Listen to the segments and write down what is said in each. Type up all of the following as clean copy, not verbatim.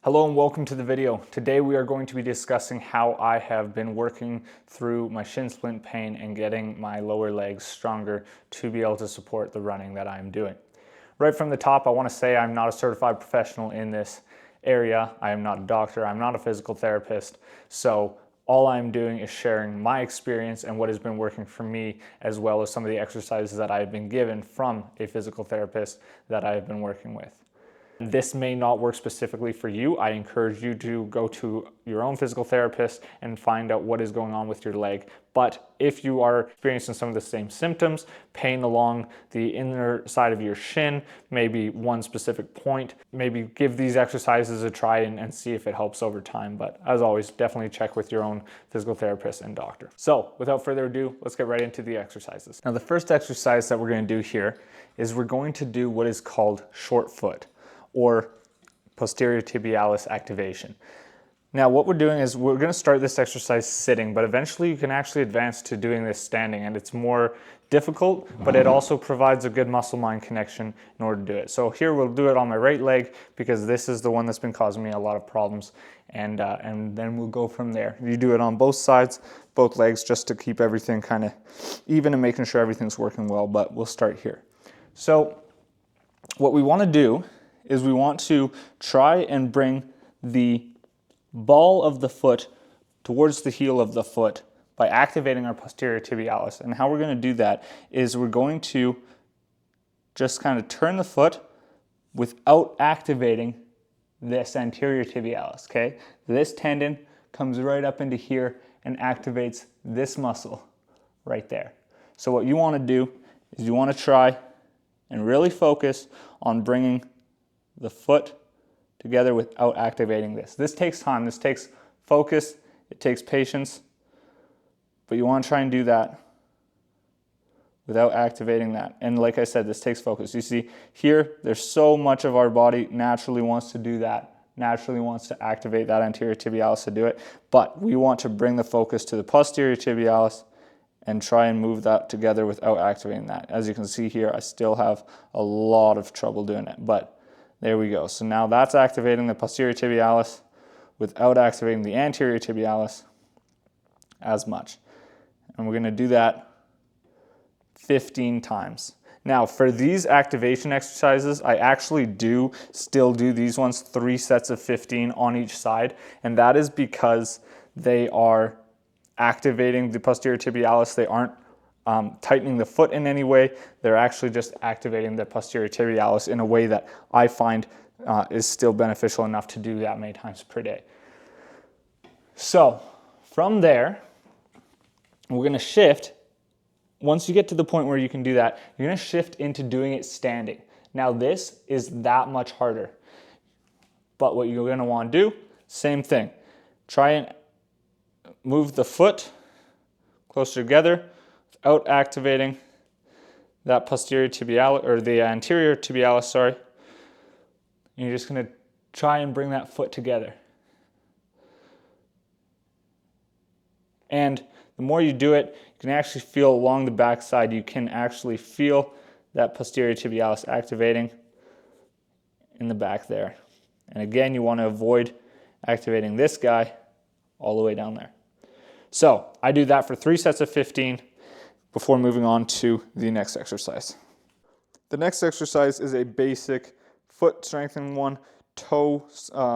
Hello and welcome to the video. Today we are going to be discussing how I have been working through my shin splint pain and getting my lower legs stronger to be able to support the running that I'm doing. Right from the top, I want to say I'm not a certified professional in this area. I am not a doctor, I'm not a physical therapist, so all I'm doing is sharing my experience and what has been working for me, as well as some of the exercises that I have been given from a physical therapist that I have been working with. This may not work specifically for you. I encourage you to go to your own physical therapist and find out what is going on with your leg. But if you are experiencing some of the same symptoms, pain along the inner side of your shin, maybe one specific point, maybe give these exercises a try and see if it helps over time. But as always, definitely check with your own physical therapist and doctor. So without further ado, let's get right into the exercises. Now the first exercise that we're going to do here is we're going to do what is called short foot, or posterior tibialis activation. Now what we're doing is we're going to start this exercise sitting, but eventually you can actually advance to doing this standing, and it's more difficult, but it also provides a good muscle-mind connection in order to do it. So here we'll do it on my right leg because this is the one that's been causing me a lot of problems, and then we'll go from there. You do it on both sides, both legs, just to keep everything kind of even and making sure everything's working well, but we'll start here. So what we want to do is we want to try and bring the ball of the foot towards the heel of the foot by activating our posterior tibialis. And how we're going to do that is we're going to just kind of turn the foot without activating this anterior tibialis, okay? This tendon comes right up into here and activates this muscle right there. So what you want to do is you want to try and really focus on bringing the foot together without activating this. This takes time, this takes focus, it takes patience, but you want to try and do that without activating that. And like I said, this takes focus. You see here, there's so much of our body naturally wants to do that, naturally wants to activate that anterior tibialis to do it, but we want to bring the focus to the posterior tibialis and try and move that together without activating that. As you can see here, I still have a lot of trouble doing it, but there we go. So now that's activating the posterior tibialis without activating the anterior tibialis as much. And we're going to do that 15 times. Now for these activation exercises, I actually still do these ones 3 sets of 15 on each side. And that is because they are activating the posterior tibialis. They aren't tightening the foot in any way. They're actually just activating the posterior tibialis in a way that I find is still beneficial enough to do that many times per day. So from there, we're going to shift. Once you get to the point where you can do that, you're going to shift into doing it standing. Now this is that much harder, but what you're going to want to do, same thing. Try and move the foot closer together without activating that posterior tibialis, or the anterior tibialis, sorry. And you're just going to try and bring that foot together. And the more you do it, you can actually feel along the back side, you can actually feel that posterior tibialis activating in the back there. And again, you want to avoid activating this guy all the way down there. So I do that for 3 sets of 15 before moving on to the next exercise. The next exercise is a basic foot strengthening one, toe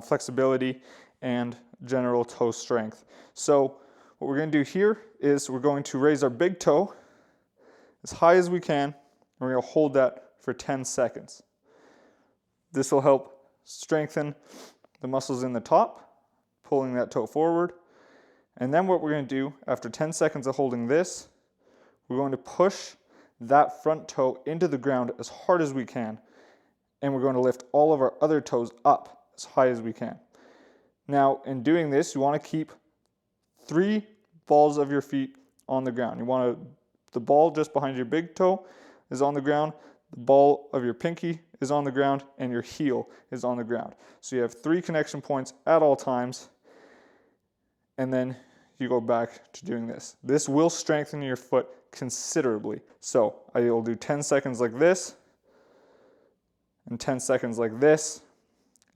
flexibility, and general toe strength. So what we're going to do here is we're going to raise our big toe as high as we can, and we're going to hold that for 10 seconds. This will help strengthen the muscles in the top, pulling that toe forward. And then what we're going to do after 10 seconds of holding this, we're going to push that front toe into the ground as hard as we can, and we're going to lift all of our other toes up as high as we can. Now, in doing this, you want to keep 3 balls of your feet on the ground. The ball just behind your big toe is on the ground, the ball of your pinky is on the ground, and your heel is on the ground. So you have 3 connection points at all times, and then you go back to doing this. This will strengthen your foot considerably. So I will do 10 seconds like this, and 10 seconds like this,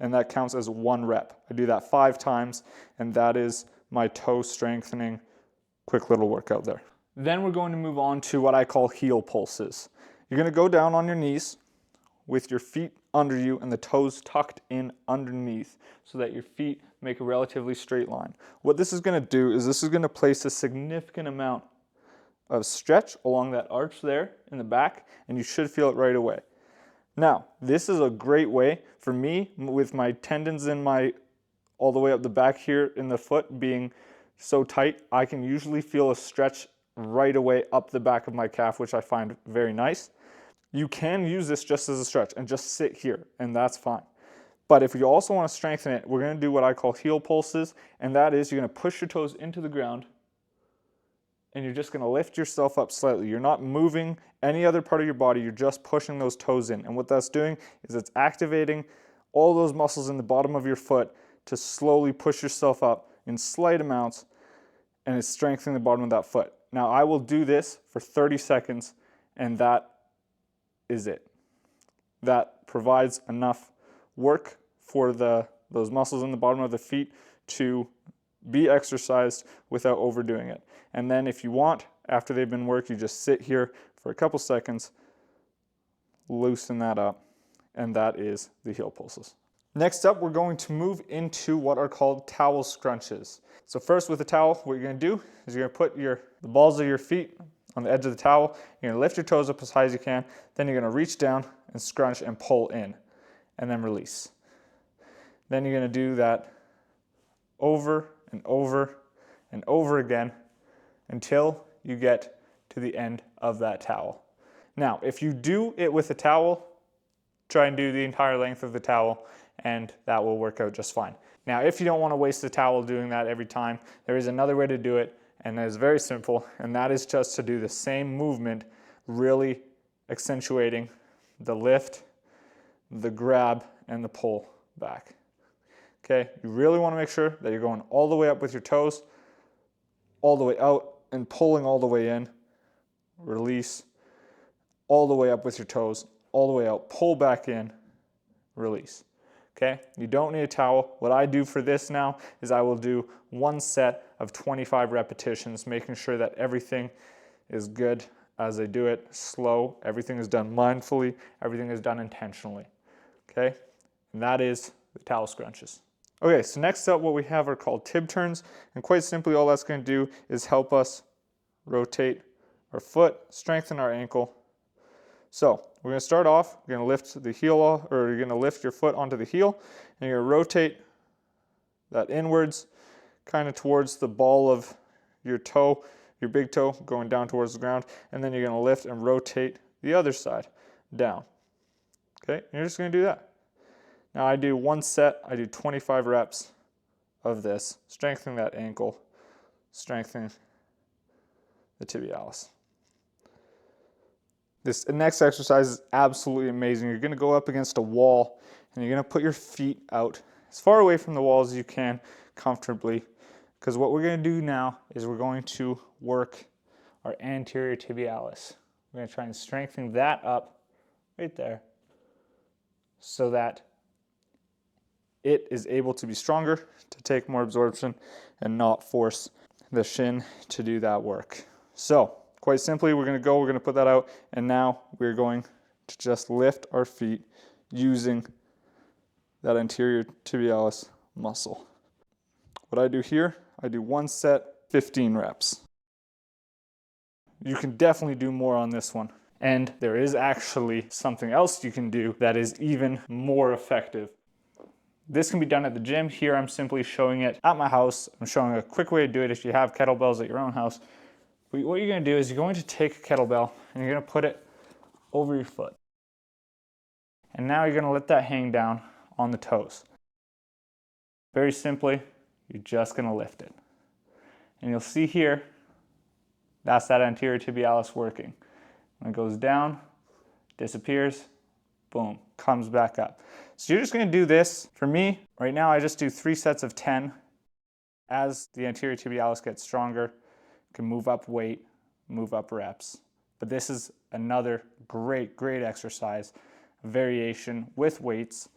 and that counts as 1 rep. I do that 5 times, and that is my toe strengthening quick little workout there. Then we're going to move on to what I call heel pulses. You're going to go down on your knees with your feet under you and the toes tucked in underneath so that your feet make a relatively straight line. What this is going to do is this is going to place a significant amount of stretch along that arch there in the back, and you should feel it right away. Now, this is a great way for me with my tendons in my all the way up the back here in the foot being so tight, I can usually feel a stretch right away up the back of my calf, which I find very nice. You can use this just as a stretch and just sit here, and that's fine. But if you also want to strengthen it, we're going to do what I call heel pulses, and that is you're going to push your toes into the ground, and you're just going to lift yourself up slightly. You're not moving any other part of your body, you're just pushing those toes in. And what that's doing is it's activating all those muscles in the bottom of your foot to slowly push yourself up in slight amounts, and it's strengthening the bottom of that foot. Now I will do this for 30 seconds, and that is it. That provides enough work for those muscles in the bottom of the feet to be exercised without overdoing it. And then if you want, after they've been worked, you just sit here for a couple seconds, loosen that up, and that is the heel pulses. Next up, we're going to move into what are called towel scrunches. So first with the towel, what you're going to do is you're going to put the balls of your feet on the edge of the towel. You're going to lift your toes up as high as you can. Then you're going to reach down and scrunch and pull in, and then release. Then you're going to do that over and over and over again until you get to the end of that towel. Now, if you do it with a towel, try and do the entire length of the towel, and that will work out just fine. Now, if you don't want to waste the towel doing that every time, there is another way to do it, and that is very simple, and that is just to do the same movement, really accentuating the lift, the grab, and the pull back. Okay, you really want to make sure that you're going all the way up with your toes, all the way out, and pulling all the way in, release, all the way up with your toes, all the way out, pull back in, release. Okay, you don't need a towel. What I do for this now is I will do 1 set of 25 repetitions, making sure that everything is good as I do it, slow, everything is done mindfully, everything is done intentionally. Okay, and that is the towel scrunches. Okay, so next up what we have are called tib turns, and quite simply all that's going to do is help us rotate our foot, strengthen our ankle. So we're going to start off, you're going to lift the heel, or you're going to lift your foot onto the heel, and you're going to rotate that inwards, kind of towards the ball of your toe, your big toe going down towards the ground, and then you're going to lift and rotate the other side down. Okay, and you're just going to do that. Now I do 1 set, I do 25 reps of this, strengthening that ankle, strengthening the tibialis. This next exercise is absolutely amazing. You're going to go up against a wall and you're going to put your feet out as far away from the wall as you can comfortably, because what we're going to do now is we're going to work our anterior tibialis. We're going to try and strengthen that up right there so that it is able to be stronger, to take more absorption, and not force the shin to do that work. So quite simply, we're going to put that out, and now we're going to just lift our feet using that anterior tibialis muscle. What I do here, I do 1 set, 15 reps. You can definitely do more on this one. And there is actually something else you can do that is even more effective. This can be done at the gym. Here I'm simply showing it at my house. I'm showing a quick way to do it if you have kettlebells at your own house. What you're going to do is you're going to take a kettlebell and you're going to put it over your foot. And now you're going to let that hang down on the toes. Very simply, you're just going to lift it. And you'll see here, that's that anterior tibialis working. When it goes down, disappears, boom, comes back up. So you're just going to do this. For me, right now I just do 3 sets of 10. As the anterior tibialis gets stronger, you can move up weight, move up reps. But this is another great exercise, variation with weights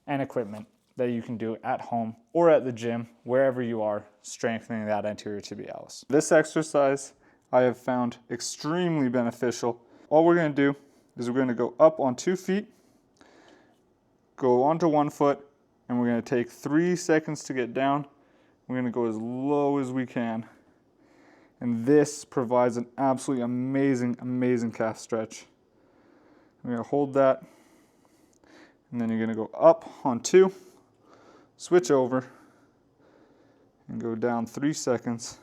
and equipment that you can do at home or at the gym, wherever you are, strengthening that anterior tibialis. This exercise I have found extremely beneficial. All we're going to do is we're going to go up on 2 feet, go onto 1 foot, and we're going to take 3 seconds to get down. We're going to go as low as we can. And this provides an absolutely amazing, amazing calf stretch. We're going to hold that, and then you're going to go up on 2, switch over, and go down 3 seconds,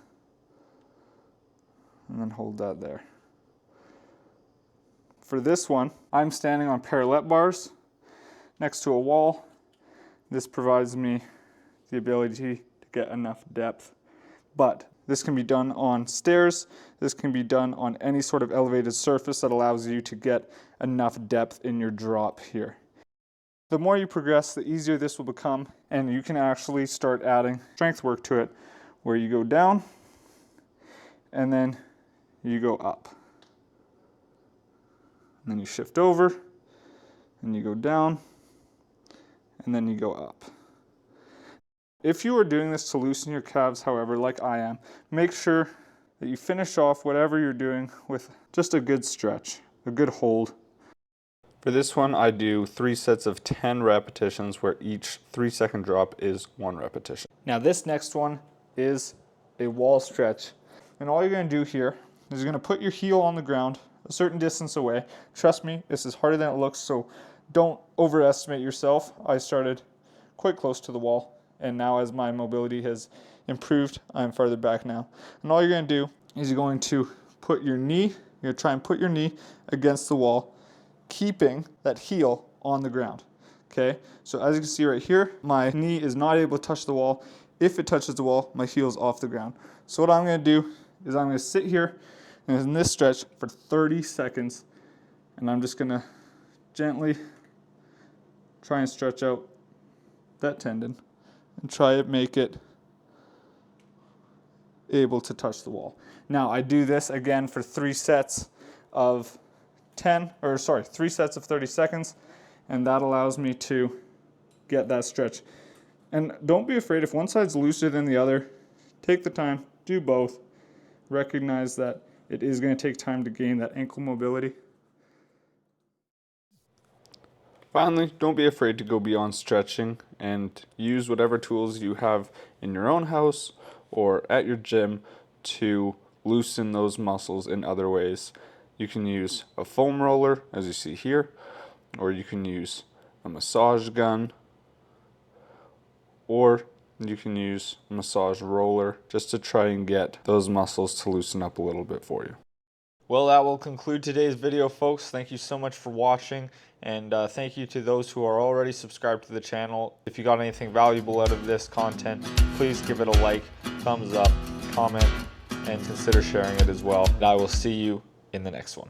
and then hold that there. For this one, I'm standing on parallel bars next to a wall. This provides me the ability to get enough depth, but this can be done on stairs. This can be done on any sort of elevated surface that allows you to get enough depth in your drop here. The more you progress, the easier this will become, and you can actually start adding strength work to it, where you go down and then you go up. And then you shift over and you go down and then you go up. If you are doing this to loosen your calves, however, like I am, make sure that you finish off whatever you're doing with just a good stretch, a good hold. For this one, I do 3 sets of 10 repetitions where each 3-second drop is 1 repetition. Now this next one is a wall stretch. And all you're going to do here is you're going to put your heel on the ground a certain distance away. Trust me, this is harder than it looks, so don't overestimate yourself. I started quite close to the wall, and now as my mobility has improved, I'm farther back now. And all you're going to do is you're going to put your knee, you're going to try and put your knee against the wall, keeping that heel on the ground. Okay, so as you can see right here, my knee is not able to touch the wall. If it touches the wall, my heel is off the ground. So what I'm going to do is I'm going to sit here and in this stretch for 30 seconds, and I'm just going to gently try and stretch out that tendon and try to make it able to touch the wall. Now I do this again for 3 sets of 3 sets of 30 seconds, and that allows me to get that stretch. And don't be afraid if one side's looser than the other. Take the time, do both. Recognize that it is going to take time to gain that ankle mobility. Finally, don't be afraid to go beyond stretching and use whatever tools you have in your own house or at your gym to loosen those muscles in other ways. You can use a foam roller, as you see here, or you can use a massage gun, or you can use a massage roller just to try and get those muscles to loosen up a little bit for you. Well, that will conclude today's video, folks. Thank you so much for watching, and thank you to those who are already subscribed to the channel. If you got anything valuable out of this content, please give it a like, thumbs up, comment, and consider sharing it as well. And I will see you in the next one.